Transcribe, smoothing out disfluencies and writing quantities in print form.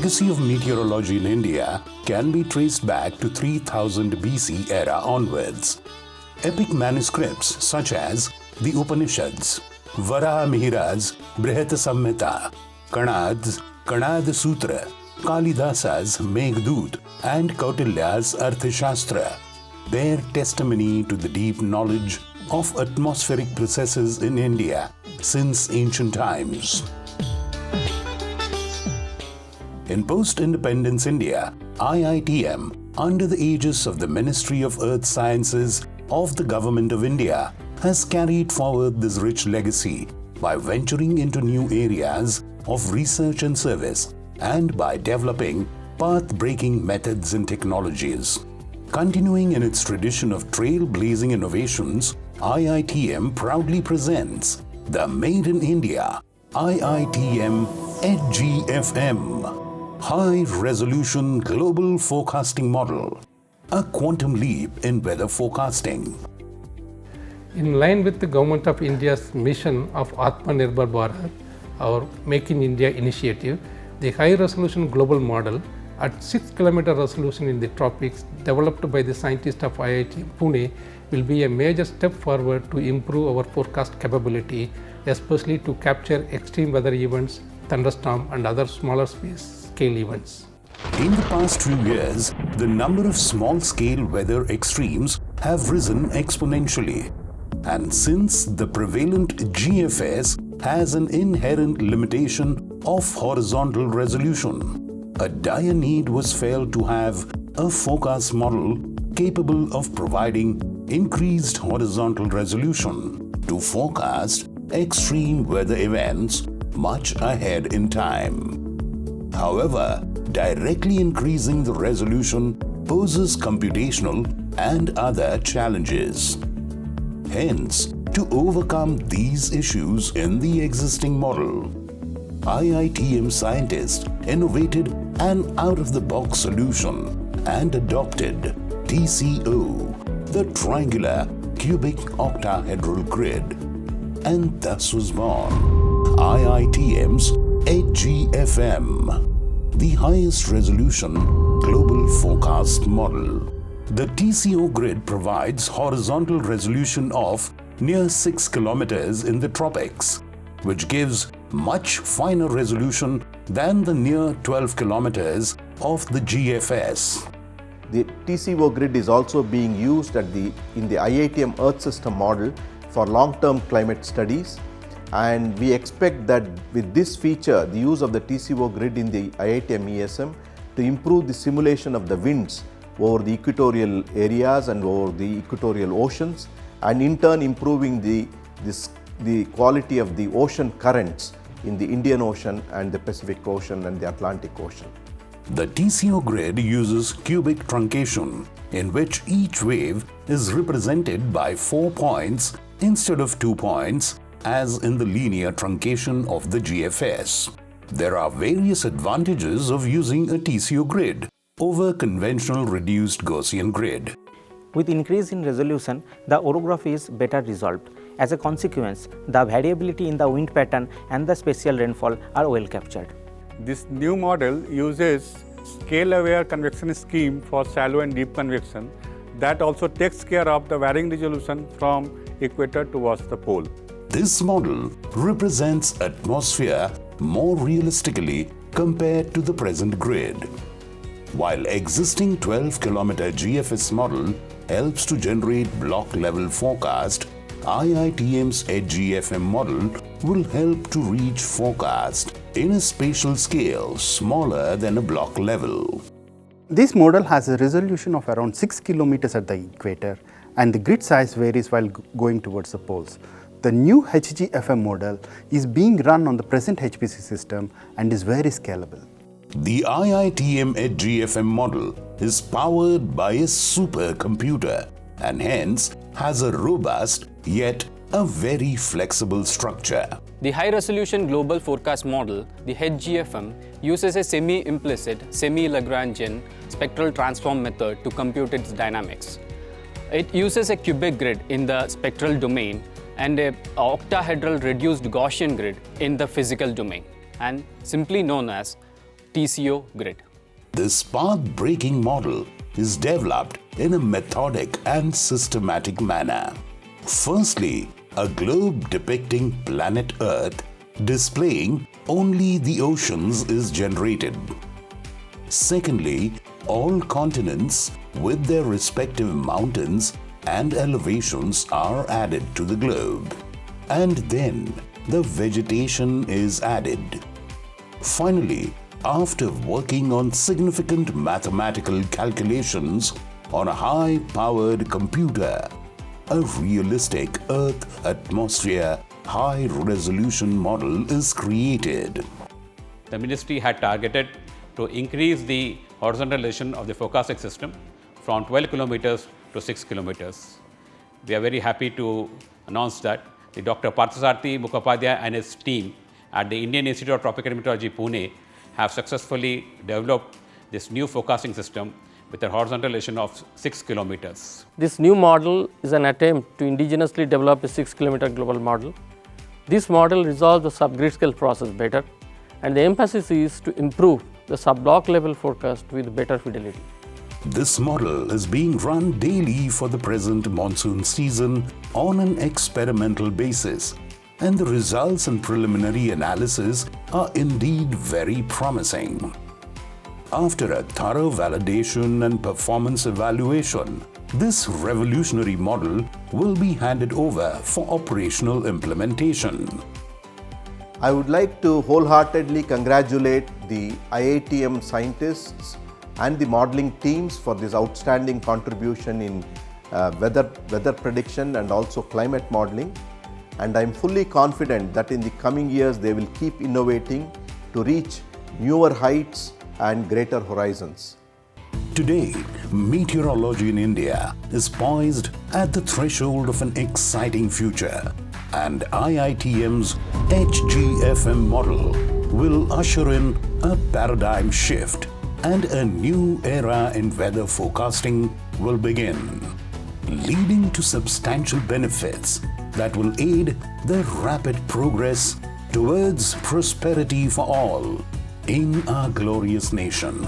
legacy of meteorology in India can be traced back to 3000 BC era onwards. Epic manuscripts such as the Upanishads, Varaha Mihira's Brihat Samhita, Kanad's Kanad Sutra, Kalidasa's Meghdut, and Kautilya's Arthashastra bear testimony to the deep knowledge of atmospheric processes in India since ancient times. In post-independence India, IITM, under the aegis of the Ministry of Earth Sciences of the Government of India, has carried forward this rich legacy by venturing into new areas of research and service and by developing path-breaking methods and technologies. Continuing in its tradition of trailblazing innovations, IITM proudly presents the Made in India IITM-HGFM High-Resolution Global Forecasting Model, a quantum leap in weather forecasting. In line with the Government of India's mission of Atmanirbhar Bharat, our Make in India initiative, the high-resolution global model at 6 km resolution in the tropics developed by the scientists of IIT Pune will be a major step forward to improve our forecast capability, especially to capture extreme weather events, thunderstorm and other smaller scale events. In the past few years, the number of small-scale weather extremes have risen exponentially. And since the prevalent GFS has an inherent limitation of horizontal resolution, a dire need was felt to have a forecast model capable of providing increased horizontal resolution to forecast extreme weather events much ahead in time. However, directly increasing the resolution poses computational and other challenges. Hence, to overcome these issues in the existing model, IITM scientists innovated an out-of-the-box solution and adopted TCO, the Triangular Cubic Octahedral Grid, and thus was born IITM's HGFM, the highest resolution global forecast model. The TCO grid provides horizontal resolution of near 6 kilometers in the tropics, which gives much finer resolution than the near 12 kilometers of the GFS. The TCO grid is also being used in the IITM Earth System model for long-term climate studies, and we expect that with this feature, the use of the TCO grid in the IITM ESM to improve the simulation of the winds over the equatorial areas and over the equatorial oceans, and in turn improving the quality of the ocean currents in the Indian Ocean and the Pacific Ocean and the Atlantic Ocean. The TCO grid uses cubic truncation, in which each wave is represented by 4 points instead of 2 points, as in the linear truncation of the GFS. There are various advantages of using a TCO grid over conventional reduced Gaussian grid. With increase in resolution, the orography is better resolved. As a consequence, the variability in the wind pattern and the spatial rainfall are well captured. This new model uses scale-aware convection scheme for shallow and deep convection that also takes care of the varying resolution from equator towards the pole. This model represents atmosphere more realistically compared to the present grid. While existing 12-kilometer GFS model helps to generate block-level forecast, IITM's HGFM model will help to reach forecast in a spatial scale smaller than a block level. This model has a resolution of around 6 kilometers at the equator, and the grid size varies while going towards the poles. The new HGFM model is being run on the present HPC system and is very scalable. The IITM-HGFM model is powered by a supercomputer and hence has a robust yet a very flexible structure. The high-resolution global forecast model, the HGFM, uses a semi-implicit, semi-Lagrangian spectral transform method to compute its dynamics. It uses a cubic grid in the spectral domain and an octahedral reduced Gaussian grid in the physical domain, and simply known as TCO grid. This path-breaking model is developed in a methodic and systematic manner. Firstly, a globe depicting planet Earth displaying only the oceans is generated. Secondly, all continents with their respective mountains and elevations are added to the globe. And then the vegetation is added. Finally, after working on significant mathematical calculations on a high-powered computer, a realistic Earth atmosphere high-resolution model is created. The ministry had targeted to increase the horizontal elevation of the forecasting system from 12 kilometers to 6 kilometers. We are very happy to announce that the Dr. Parthasarathi Mukhopadhyay and his team at the Indian Institute of Tropical Meteorology, Pune, have successfully developed this new forecasting system with a horizontal elevation of 6 kilometers. This new model is an attempt to indigenously develop a 6-kilometer global model. This model resolves the subgrid scale process better, and the emphasis is to improve the sub-block level forecast with better fidelity. This model is being run daily for the present monsoon season on an experimental basis, and the results and preliminary analysis are indeed very promising. After a thorough validation and performance evaluation, this revolutionary model will be handed over for operational implementation. I would like to wholeheartedly congratulate the IITM scientists and the modeling teams for this outstanding contribution in weather prediction and also climate modeling. And I am fully confident that in the coming years they will keep innovating to reach newer heights and greater horizons. Today, meteorology in India is poised at the threshold of an exciting future, and IITM's HGFM model will usher in a paradigm shift, and a new era in weather forecasting will begin, leading to substantial benefits that will aid the rapid progress towards prosperity for all in our glorious nation.